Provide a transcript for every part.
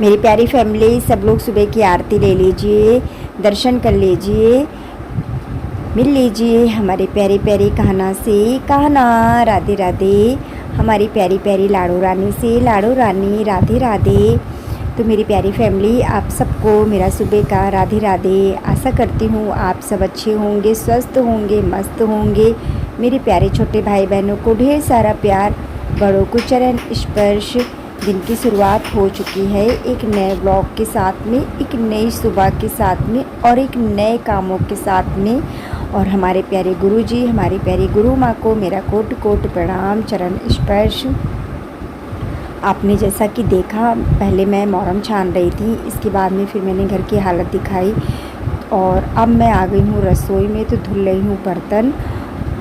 मेरी प्यारी फैमिली, सब लोग सुबह की आरती ले लीजिए, दर्शन कर लीजिए, मिल लीजिए हमारे प्यारे प्यारे कहना से। कहना राधे राधे हमारी प्यारी प्यारी लाडो रानी से। लाडो रानी राधे राधे। तो मेरी प्यारी फैमिली, आप सबको मेरा सुबह का राधे राधे। आशा करती हूँ आप सब अच्छे होंगे, स्वस्थ होंगे, मस्त होंगे। मेरे प्यारे छोटे भाई बहनों को ढेर सारा प्यार, बड़ों को चरण स्पर्श। दिन की शुरुआत हो चुकी है एक नए ब्लॉग के साथ में, एक नई सुबह के साथ में और एक नए कामों के साथ में। और हमारे प्यारे गुरुजी, हमारी प्यारी गुरु माँ को मेरा कोटि कोटि प्रणाम, चरण स्पर्श। आपने जैसा कि देखा, पहले मैं मोहरम छान रही थी, इसके बाद में फिर मैंने घर की हालत दिखाई और अब मैं आ गई हूँ रसोई में, तो धुल रही हूँ बर्तन।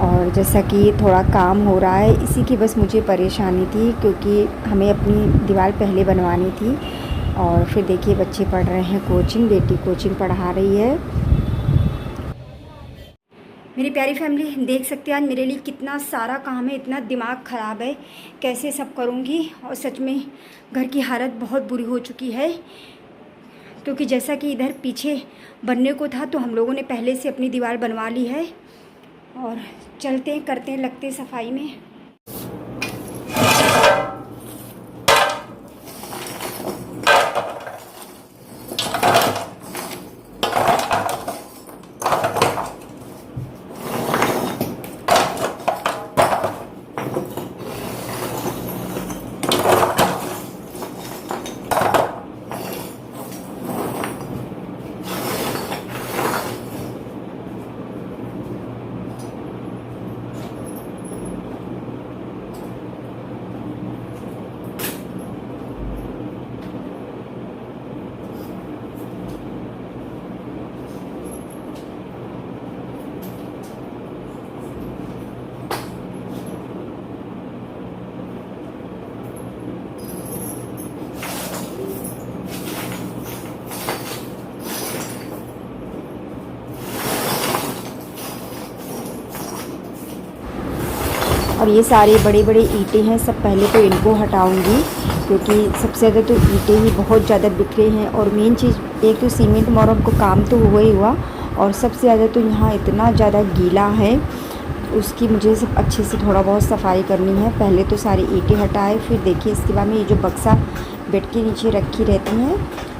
और जैसा कि थोड़ा काम हो रहा है, इसी की बस मुझे परेशानी थी, क्योंकि हमें अपनी दीवार पहले बनवानी थी। और फिर देखिए बच्चे पढ़ रहे हैं कोचिंग, बेटी कोचिंग पढ़ा रही है। मेरी प्यारी फैमिली, देख सकते हैं आज मेरे लिए कितना सारा काम है, इतना दिमाग ख़राब है, कैसे सब करूँगी। और सच में घर की हालत बहुत बुरी हो चुकी है, क्योंकि जैसा कि इधर पीछे बनने को था तो हम लोगों ने पहले से अपनी दीवार बनवा ली है। और चलते हैं, करते हैं, लगते हैं सफाई में। और ये सारे बड़े बड़े ईंटें हैं, सब पहले तो इनको हटाऊंगी, क्योंकि सबसे ज़्यादा तो ईंटें ही बहुत ज़्यादा बिखरे हैं। और मेन चीज़, एक तो सीमेंट मोरम को काम तो हुआ ही हुआ, और सबसे ज़्यादा तो यहाँ इतना ज़्यादा गीला है, उसकी मुझे सब अच्छे से थोड़ा बहुत सफाई करनी है। पहले तो सारी ईंटें हटाए, फिर देखिए इसके बाद में ये जो बक्सा बेड के नीचे रखी रहती हैं,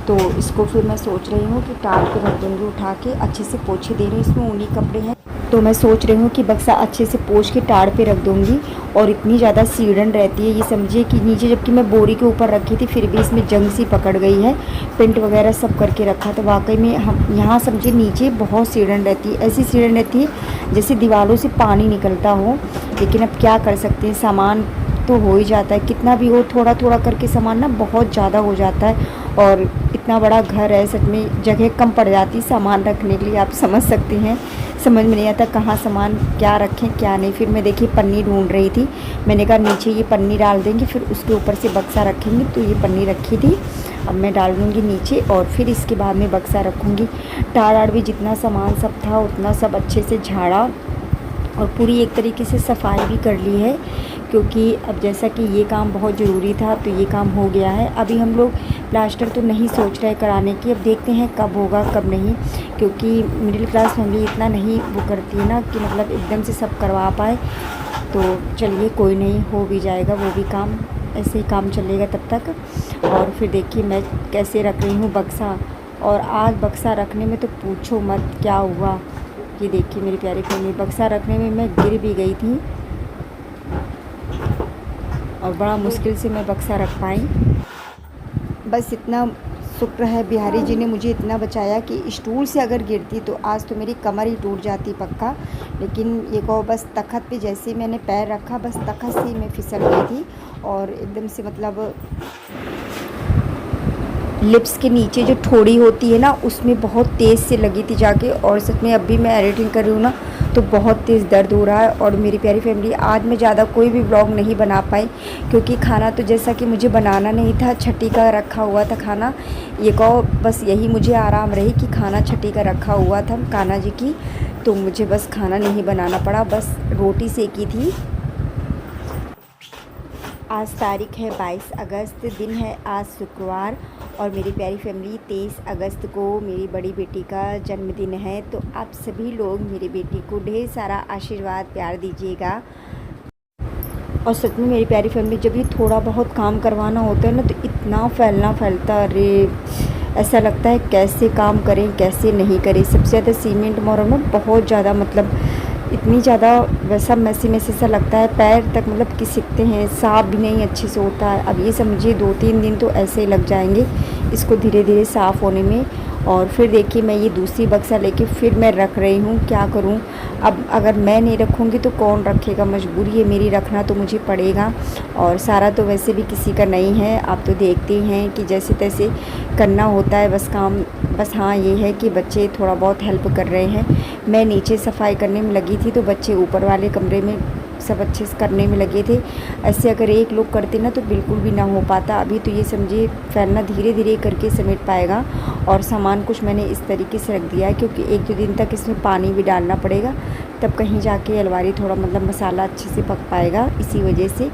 तो इसको फिर मैं सोच रही हूँ कि टाल के रख दूँगी उठा के, अच्छे से पोछे दे रही हूँ। इसमें ऊनी कपड़े हैं, तो मैं सोच रही हूँ कि बक्सा अच्छे से पोंछ के टाड़ पे रख दूँगी। और इतनी ज़्यादा सीढ़न रहती है, ये समझिए कि नीचे, जबकि मैं बोरी के ऊपर रखी थी, फिर भी इसमें जंग सी पकड़ गई है। पेंट वगैरह सब करके रखा, तो वाकई में हम यहाँ समझिए नीचे बहुत सीढ़न रहती है। ऐसी सीढ़न रहती है जैसे दीवारों से पानी निकलता हो। लेकिन अब क्या कर सकते हैं, सामान तो हो ही जाता है, कितना भी हो, थोड़ा थोड़ा करके सामान ना बहुत ज़्यादा हो जाता है। और इतना बड़ा घर है, सच में जगह कम पड़ जाती सामान रखने के लिए, आप समझ सकते हैं। समझ में नहीं आता कहाँ सामान क्या रखें क्या नहीं। फिर मैं देखिए पन्नी ढूंढ रही थी, मैंने कहा नीचे ये पन्नी डाल देंगे, फिर उसके ऊपर से बक्सा रखेंगे। तो ये पन्नी रखी थी, अब मैं डाल दूँगी नीचे, और फिर इसके बाद में बक्सा रखूँगी। टाड़ भी जितना सामान सब था उतना सब अच्छे से झाड़ा और पूरी एक तरीके से सफाई भी कर ली है, क्योंकि अब जैसा कि ये काम बहुत ज़रूरी था, तो ये काम हो गया है। अभी हम लोग प्लास्टर तो नहीं सोच रहे कराने की, अब देखते हैं कब होगा कब नहीं, क्योंकि मिडिल क्लास फैमिली इतना नहीं वो करती है ना कि मतलब एकदम से सब करवा पाए। तो चलिए कोई नहीं, हो भी जाएगा वो भी काम, ऐसे ही काम चलेगा तब तक। और फिर देखिए मैं कैसे रख रही हूँ बक्सा, और आज बक्सा रखने में तो पूछो मत क्या हुआ। ये देखिए मेरी प्यारी फैमिली, बक्सा रखने में मैं गिर भी गई थी, और बड़ा मुश्किल से मैं बक्सा रख पाई। बस इतना शुक्र है बिहारी जी ने मुझे इतना बचाया कि स्टूल से अगर गिरती तो आज तो मेरी कमर ही टूट जाती पक्का। लेकिन ये कहो, बस तख़्त पे जैसे ही मैंने पैर रखा, बस तख़्त से ही मैं फिसल गई थी, और एकदम से मतलब लिप्स के नीचे जो ठोड़ी होती है ना, उसमें बहुत तेज़ से लगी थी जाके। और सच में अभी मैं एडिटिंग कर रही हूँ ना, तो बहुत तेज़ दर्द हो रहा है। और मेरी प्यारी फैमिली, आज मैं ज़्यादा कोई भी व्लॉग नहीं बना पाई, क्योंकि खाना तो जैसा कि मुझे बनाना नहीं था, छठी का रखा हुआ था खाना। ये कहो बस यही मुझे आराम रही कि खाना छठी का रखा हुआ था कान्हा जी की, तो मुझे बस खाना नहीं बनाना पड़ा, बस रोटी सेकी थी। आज तारीख है 22 अगस्त, दिन है आज शुक्रवार, और मेरी प्यारी फैमिली 23 अगस्त को मेरी बड़ी बेटी का जन्मदिन है, तो आप सभी लोग मेरी बेटी को ढेर सारा आशीर्वाद प्यार दीजिएगा। और सच में मेरी प्यारी फैमिली, जब ये थोड़ा बहुत काम करवाना होता है ना तो इतना फैलता, अरे ऐसा लगता है कैसे काम करें कैसे नहीं करें। सबसे ज़्यादा सीमेंट मोरम में बहुत ज़्यादा मतलब इतनी ज़्यादा वैसा मैसी सा लगता है, पैर तक मतलब खिसकते हैं, साफ़ भी नहीं अच्छे से होता है। अब ये समझिए 2-3 दिन तो ऐसे ही लग जाएंगे इसको धीरे धीरे साफ़ होने में। और फिर देखिए मैं ये दूसरी बक्सा लेके फिर मैं रख रही हूँ, क्या करूँ। अब अगर मैं नहीं रखूँगी तो कौन रखेगा, मजबूरी है मेरी, रखना तो मुझे पड़ेगा। और सारा तो वैसे भी किसी का नहीं है, आप तो देखते हैं कि जैसे तैसे करना होता है बस काम। बस हाँ ये है कि बच्चे थोड़ा बहुत हेल्प कर रहे हैं। मैं नीचे सफाई करने में लगी थी तो बच्चे ऊपर वाले कमरे में सब अच्छे से करने में लगे थे। ऐसे अगर एक लोग करते ना तो बिल्कुल भी ना हो पाता। अभी तो ये समझिए फैलना धीरे धीरे करके समेट पाएगा। और सामान कुछ मैंने इस तरीके से रख दिया है क्योंकि 1-2 दिन तक इसमें पानी भी डालना पड़ेगा, तब कहीं जाके अलमारी थोड़ा मतलब मसाला अच्छे से पक पाएगा। इसी वजह से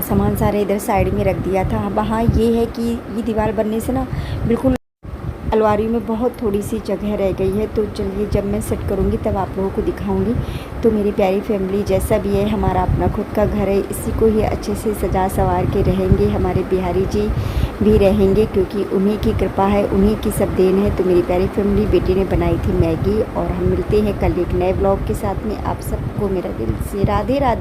सामान सारे इधर साइड में रख दिया था। अब हाँ ये है कि ये दीवार बनने से ना बिल्कुल अलमारी में बहुत थोड़ी सी जगह रह गई है। तो चलिए जब मैं सेट करूँगी तब आप लोगों को दिखाऊंगी। तो मेरी प्यारी फैमिली, जैसा भी है हमारा अपना खुद का घर है, इसी को ही अच्छे से सजा संवार के रहेंगे। हमारे बिहारी जी भी रहेंगे क्योंकि उन्हीं की कृपा है, उन्हीं की सब देन है। तो मेरी प्यारी फैमिली, बेटी ने बनाई थी मैगी। और हम मिलते हैं कल एक नए ब्लॉग के साथ में। आप सबको मेरा दिल से राधे राधे।